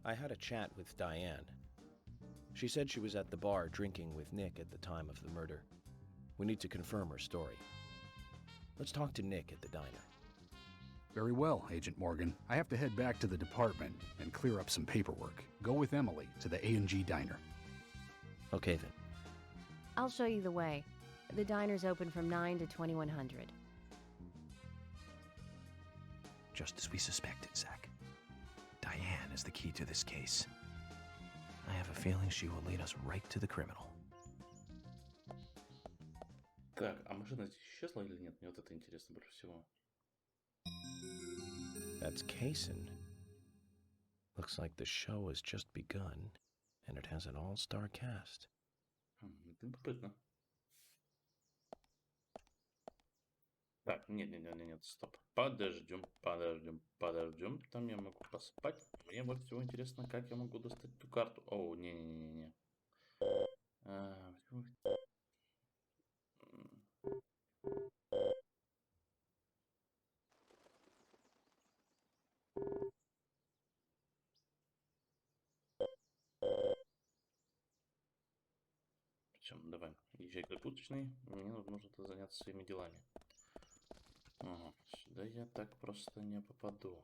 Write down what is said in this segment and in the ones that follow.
I had a chat with Diane. She said she was at the bar drinking with Nick at the time of the murder. We need to confirm her story. Let's talk to Nick at the diner. Very well, Agent Morgan. I have to head back to the department and clear up some paperwork. Go with Emily to the A&G diner. Okay then. I'll show you the way. The diner's open from 9 to 2100. Just as we suspected, Zach. Diane is the key to this case. I have a feeling she will lead us right to the criminal. Так, а машина здесь исчезла или нет? Мне вот это интересно больше всего. That's Kaysen. Looks like the show has just begun, and it has an all-star cast. Это любопытно. Так, нет, стоп. Подождем. Там я могу поспать. Мне вот всего интересно, как я могу достать ту карту. О, не. Причем, давай, езжай к закусочной. Мне нужно заняться своими делами. Ага, сюда я так просто не попаду.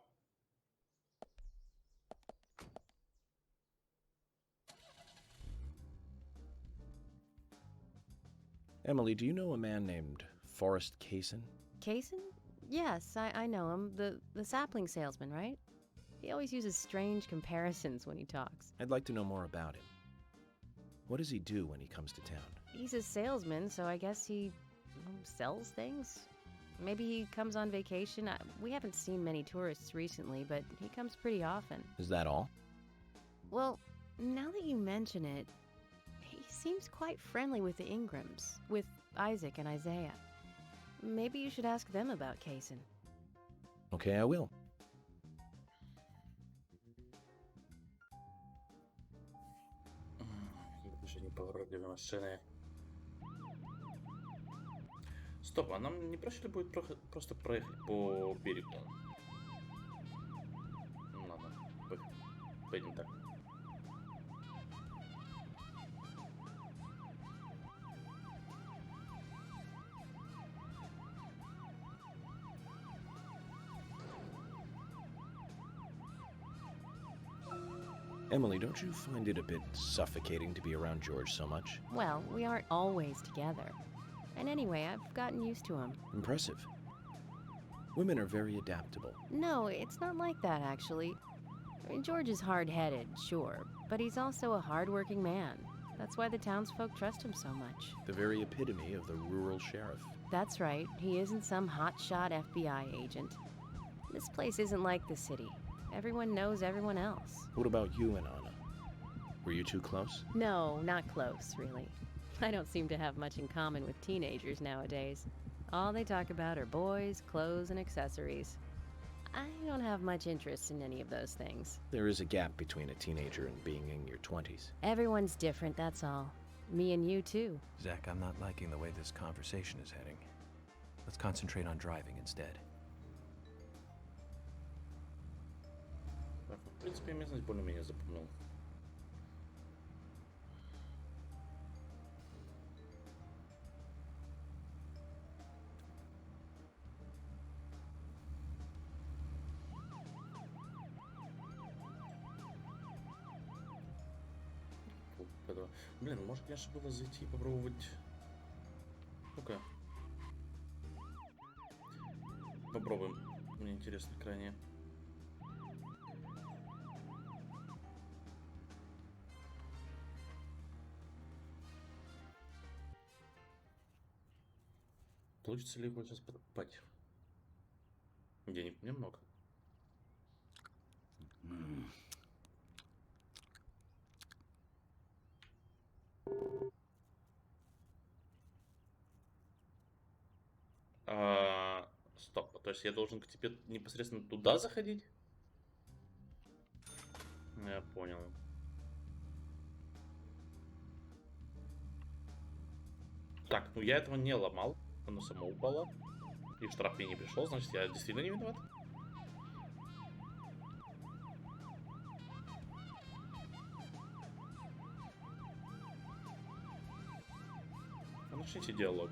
Emily, do you know a man named Forrest Kaysen? Kaysen? Yes, I know him. The sapling salesman, right? He always uses strange comparisons when he talks. I'd like to know more about him. What does he do when he comes to town? He's a salesman, so I guess he sells things? Maybe he comes on vacation. We haven't seen many tourists recently, but he comes pretty often. Is that all? Well, now that you mention it, he seems quite friendly with the Ingrams, with Isaac and Isaiah. Maybe you should ask them about Kaysen. Okay, I will. Движение поворотливой машины. Стоп, а нам не проще ли будет просто проехать по берегу? Ну ладно, поедем так. Emily, don't you find it a bit suffocating to be around George so much? Well, we aren't always together. And anyway, I've gotten used to him. Impressive. Women are very adaptable. No, it's not like that, actually. George is hard-headed, sure, but he's also a hard-working man. That's why the townsfolk trust him so much. The very epitome of the rural sheriff. That's right. He isn't some hotshot FBI agent. This place isn't like the city. Everyone knows everyone else. What about you and Anna? Were you two close? No, not close, really. I don't seem to have much in common with teenagers nowadays. All they talk about are boys, clothes, and accessories. I don't have much interest in any of those things. There is a gap between a teenager and being in your 20s. Everyone's different, that's all. Me and you, too. Zach, I'm not liking the way this conversation is heading. Let's concentrate on driving instead. В принципе, местность более-менее запомнил. Блин, может, конечно, было зайти и попробовать. Ну-ка. Попробуем. Мне интересно крайне. Получится ли его сейчас подкупать? Денег немного. Стоп, то есть я должен к тебе непосредственно туда заходить? Я понял. Так, ну я этого не ломал. Оно само упало. И штраф мне не пришел, значит, я действительно не виноват. Начните диалог.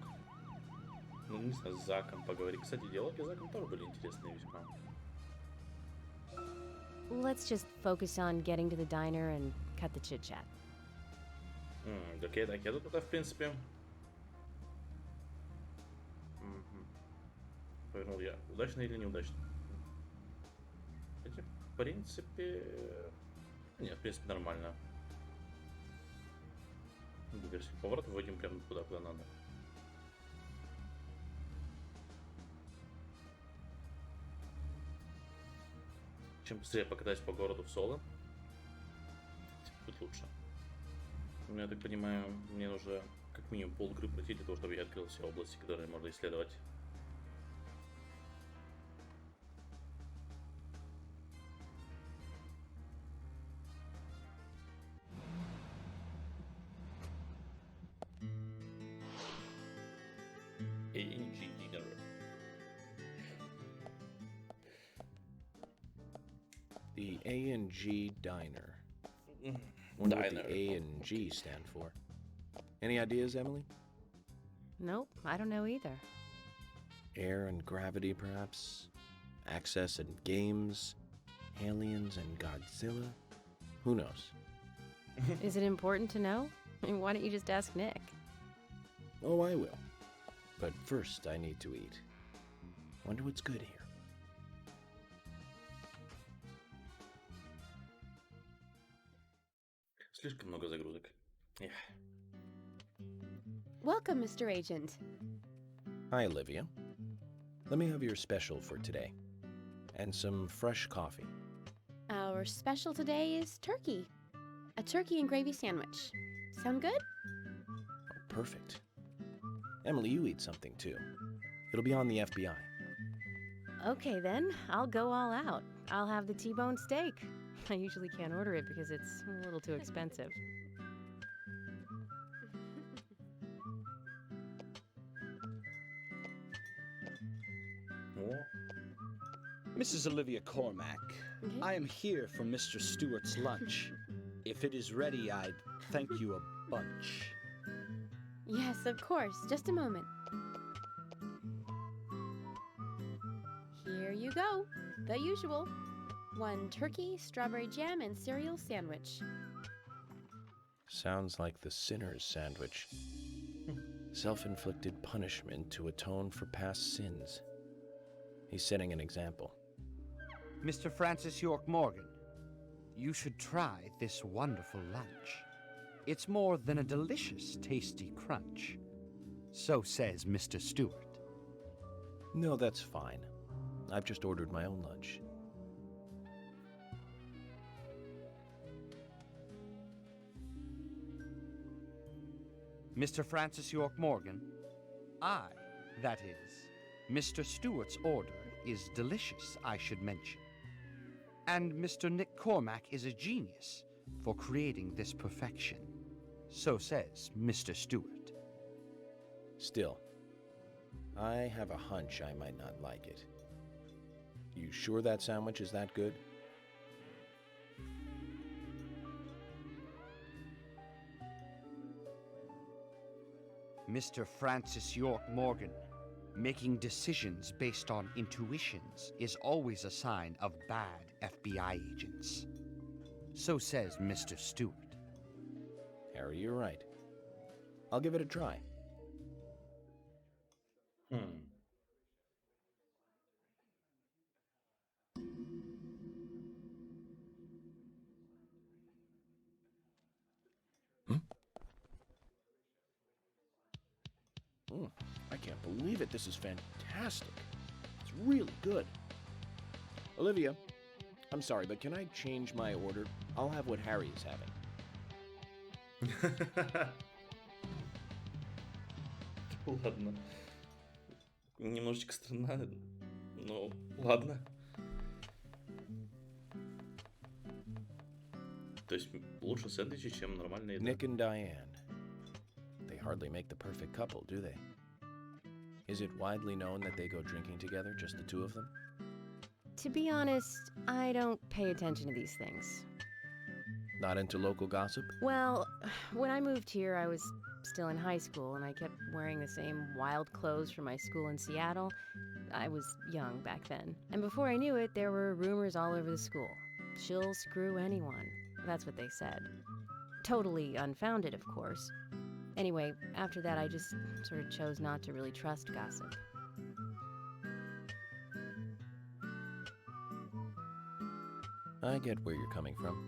Ну, не знаю, с Заком поговорить. Кстати, диалоги с Заком тоже были интересные весьма. Let's just focus on getting to the diner and cut the chit-chat. Окей, так, я тут, в принципе... Повернул я. Удачно или неудачно? Хотя, в принципе... Нет, в принципе, нормально. Диверсия. Поворот вводим прямо туда, куда надо. Чем быстрее покатаюсь по городу в соло, тем будет лучше. Ну, я так понимаю, мне нужно как минимум полгры пройти для того, чтобы я открыл все области, которые можно исследовать. The A&G Diner. Wonder what the A and G stand for. Any ideas, Emily? Nope, I don't know either. Air and gravity, perhaps? Access and games? Aliens and Godzilla? Who knows? Is it important to know? Why don't you just ask Nick? Oh, I will. But first, I need to eat. Wonder what's good here. Слишком много загрузок. Эх. Welcome, Mr. Agent. Hi, Olivia. Let me have your special for today. And some fresh coffee. Our special today is turkey. A turkey and gravy sandwich. Sound good? Oh, perfect. Emily, you eat something too. It'll be on the FBI. Okay then, I'll go all out. I'll have the T-bone steak. I usually can't order it because it's a little too expensive. О, Mrs. Olivia Cormack, I am here for Mr. Stewart's lunch. If it is ready, I'd thank you a bunch. Yes, of course. Just a moment. Here you go. The usual. 1 turkey, strawberry jam, and cereal sandwich. Sounds like the sinner's sandwich. Self-inflicted punishment to atone for past sins. He's setting an example. Mr. Francis York Morgan, you should try this wonderful lunch. It's more than a delicious, tasty crunch. So says Mr. Stewart. No, that's fine. I've just ordered my own lunch. Mr. Francis York Morgan, I, that is, Mr. Stewart's order is delicious, I should mention. And Mr. Nick Cormack is a genius for creating this perfection. So says Mr. Stewart. Still, I have a hunch I might not like it. You sure that sandwich is that good? Mr. Francis York Morgan, making decisions based on intuitions is always a sign of bad FBI agents. So says Mr. Stewart. Harry, you're right. I'll give it a try. I can't believe it. This is fantastic. It's really good. Olivia, I'm sorry, but can I change my order? I'll have what Harry is having. Ладно. Немножечко странно, но ладно. То есть лучше сэндвичи, чем нормальная еда. Nick and Diane. They hardly make the perfect couple, do they? Is it widely known that they go drinking together, just the two of them? To be honest, I don't pay attention to these things. Not into local gossip? Well, when I moved here, I was still in high school and I kept wearing the same wild clothes from my school in Seattle. I was young back then. And before I knew it, there were rumors all over the school. She'll screw anyone. That's what they said. Totally unfounded, of course. Anyway, after that, I just sort of chose not to really trust gossip. I get where you're coming from.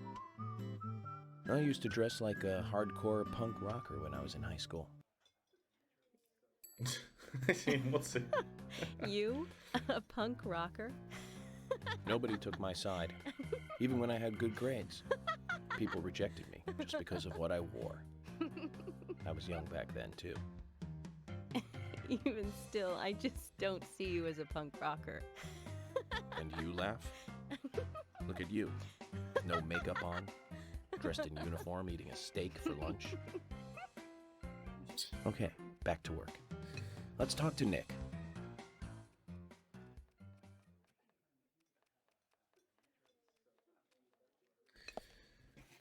I used to dress like a hardcore punk rocker when I was in high school. Эмоции. You? A punk rocker? Nobody took my side, even when I had good grades. People rejected me just because of what I wore. I was young back then, too. Even still, I just don't see you as a punk rocker. And you laugh? Look at you. No makeup on, dressed in uniform, eating a steak for lunch. Okay, back to work. Let's talk to Nick.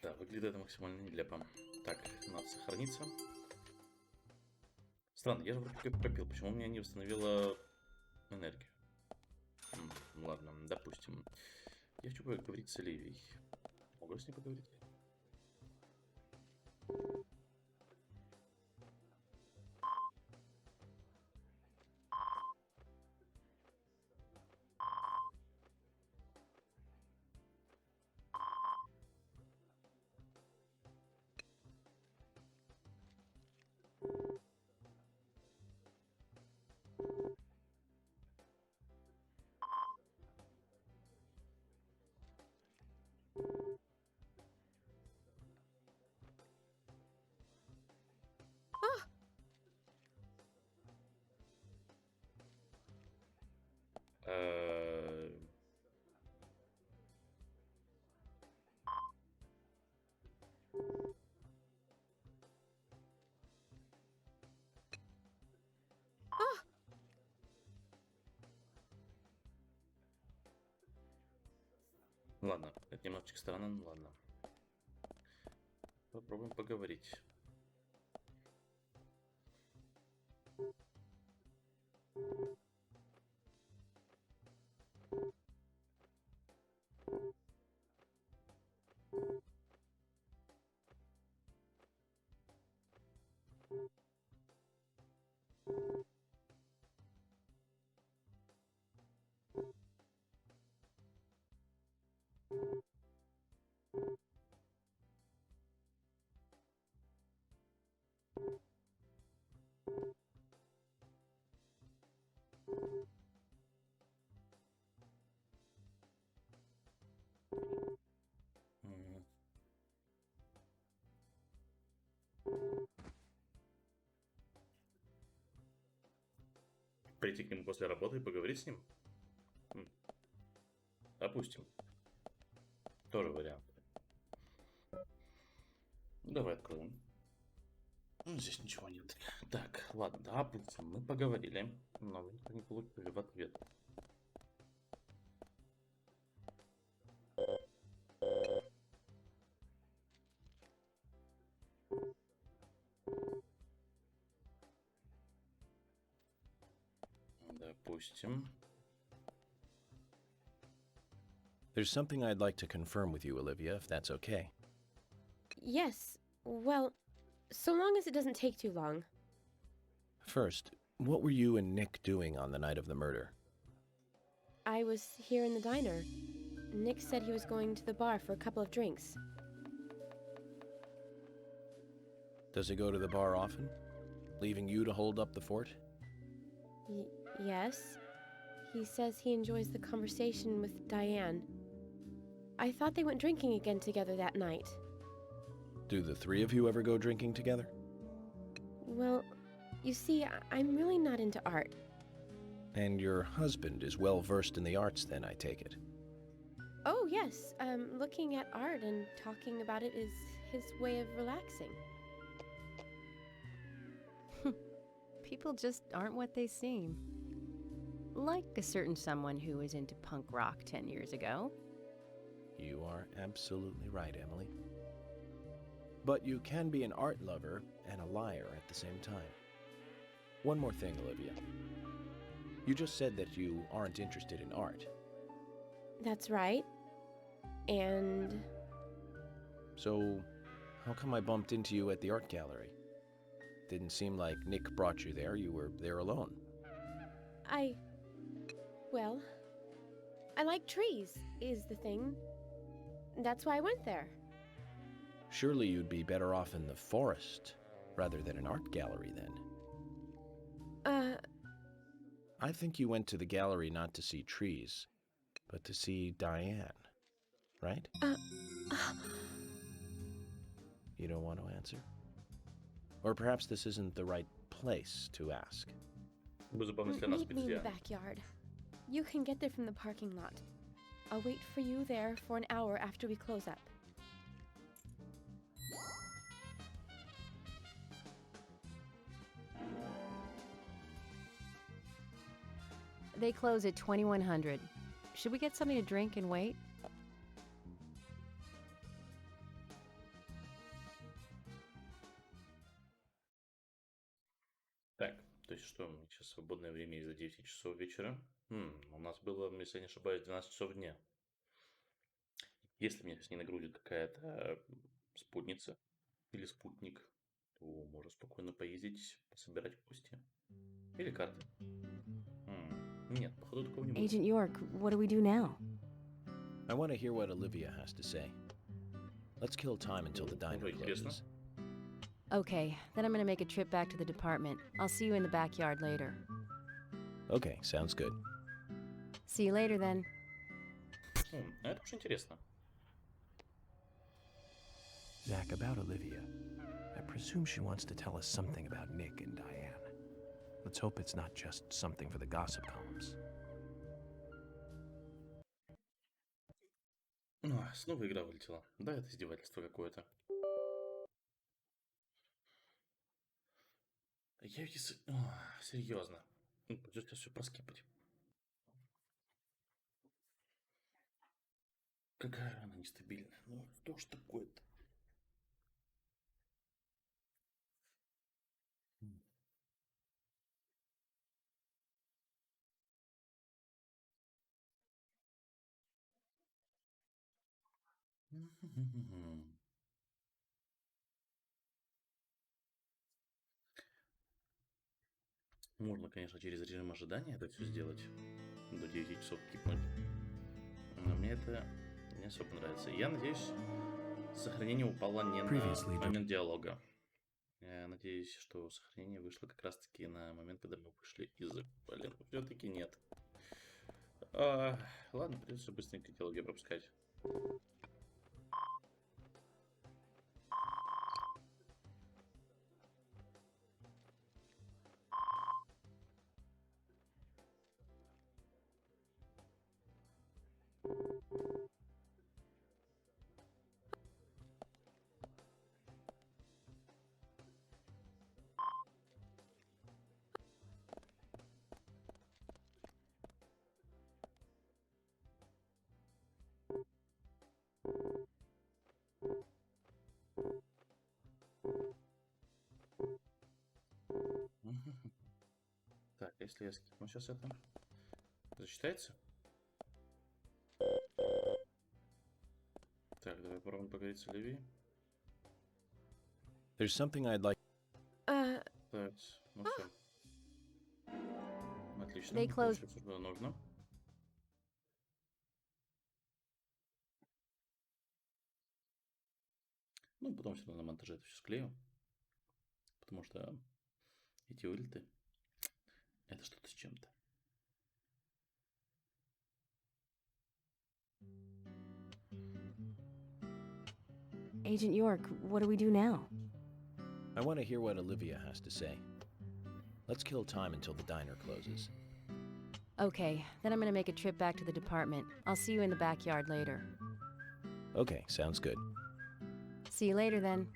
Да, выглядит это максимально нелепо. Так, надо сохраниться. Странно, я же вроде как попил. Почему у меня не восстановила энергию? Ладно, допустим. Я хочу поговорить с Оливией. Могу с ней поговорить? Ладно, это немножечко странно, но ладно. Попробуем поговорить. Прийти к нему после работы и поговорить с ним? Допустим. Тоже вариант. Давай откроем. Здесь ничего нет. Так, ладно, допустим, мы поговорили, но мы никак не получили в ответ. Допустим. There's something I'd like to confirm with you, Olivia, if that's okay. Yes, well, so long as it doesn't take too long. First, what were you and Nick doing on the night of the murder? I was here in the diner. Nick said he was going to the bar for a couple of drinks. Does he go to the bar often, leaving you to hold up the fort? Yes. He says he enjoys the conversation with Diane. I thought they went drinking again together that night. Do the three of you ever go drinking together? Well, you see, I'm really not into art. And your husband is well versed in the arts then, I take it. Oh, yes. Looking at art and talking about it is his way of relaxing. People just aren't what they seem. Like a certain someone who was into punk rock 10 years ago. You are absolutely right, Emily. But you can be an art lover and a liar at the same time. One more thing, Olivia. You just said that you aren't interested in art. That's right. And So, how come I bumped into you at the art gallery? Didn't seem like Nick brought you there. You were there alone. well, I like trees, is the thing. That's why I went there. Surely you'd be better off in the forest rather than an art gallery then. I think you went to the gallery not to see trees, but to see Diane, right? You don't want to answer? Or perhaps this isn't the right place to ask. Было забавно, если она Meet спит me с in the Дианой. backyard. You can get there from the parking lot. I'll wait for you there for an hour after we close up. They close at 2100. Should we get something to drink and wait? Так, то есть что, сейчас свободное время из-за 9 часов вечера. У нас было, если я не ошибаюсь, 12 часов дня. Если меня сейчас не нагрузит какая-то спутница или спутник, то можно спокойно поездить, пособирать кости. Или карты. Нет, походу такого не будет. Agent York, what do we do now? I want to hear what Olivia has to say. Let's kill time until the diner Ой, интересно. closes. Okay, then I'm gonna make a trip back to the department. I'll see you in the backyard later. Okay, sounds good. See you later then. Это уж интересно. Zach, about Olivia. I presume she wants to tell us something about Nick and Diane. Let's hope it's not just something for the gossip columns. Снова игра вылетела. Да, это издевательство какое-то. Я ведь... Серьезно. Придется все проскипать. Какая она нестабильная. Ну, что ж такое-то? Можно, конечно, через режим ожидания это все сделать. До 9 часов кипнуть. Но мне это не особо нравится. Я надеюсь, сохранение упало не на момент диалога. Я надеюсь, что сохранение вышло как раз-таки на момент, когда мы вышли из... Блин, все-таки нет. Ладно, придется быстренько диалоги пропускать. Так, если я скипну сейчас это, засчитается? Так, давай попробуем поговорить с Оливией. There's something I'd like. Так, ну все. Отлично. They close. Получается, что нужно. Ну, потом все равно на монтаже это все склею. Потому что эти вылеты это что-то с чем-то. Agent York, what do we do now? I want to hear what Olivia has to say. Let's kill time until the diner closes. Okay, then I'm gonna make a trip back to the department. I'll see you in the backyard later. Okay, sounds good. See you later then.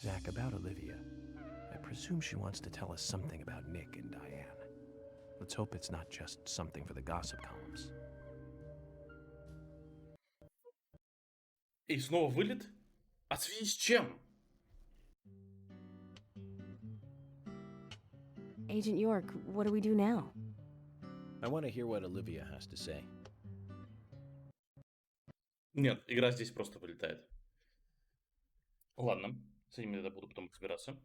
Zach, about Olivia. I presume she wants to tell us something about Nick and Diane. Let's hope it's not just something for the gossip columns. И снова вылет? А в связи с чем? Agent York, what do we do now? I want to hear what Olivia has to say. Нет, игра здесь просто вылетает. Ладно, с этим я буду потом разбираться.